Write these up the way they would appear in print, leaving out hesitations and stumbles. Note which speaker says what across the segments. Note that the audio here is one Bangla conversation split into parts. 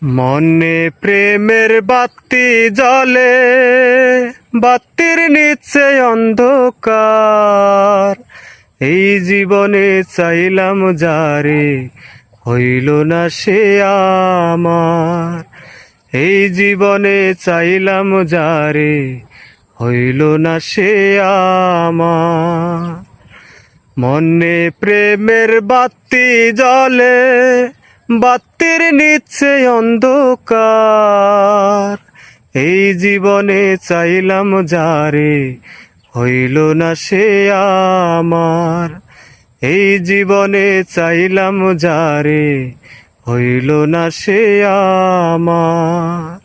Speaker 1: মনে প্রেমের বাতি জ্বলে, বাতির নিচে অন্ধকার। এই জীবনে চাইলাম যারে, হইল না সে আমার। এই জীবনে চাইলাম যারে, হইল না সে আমার। মনে প্রেমের বাতি জ্বলে, বাতির নিচে অন্ধকার। এই জীবনে চাইলাম যারে, হইল না সে আমার। এই জীবনে চাইলাম যারে, হইল না সে আমার।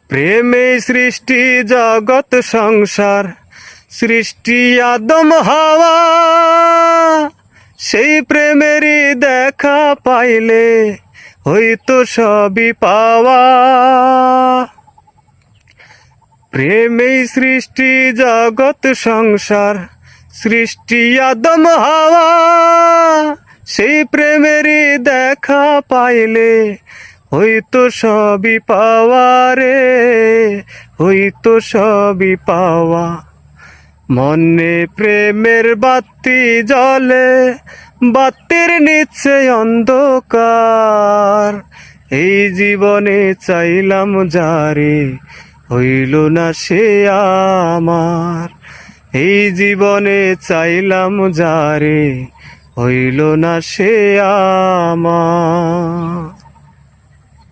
Speaker 1: প্রেমে সৃষ্টি জগৎ সংসার, সৃষ্টি আদম হাওয়া। সেই প্রেমেরই দেখা পাইলে হইতো সবই পাওয়া। প্রেমেই সৃষ্টি জগৎ সংসার, সৃষ্টি আদম হাওয়া। সেই প্রেমেরই দেখা পাইলে হইতো সবই পাওয়া রে, হইতো সবই পাওয়া। মনে প্রেমের বাতি জ্বলে, বাতির নিচে অন্ধকার। এই জীবনে চাইলাম যারে, হইল না সে আমার। এই জীবনে চাইলাম যারে, হইল না সে আমার।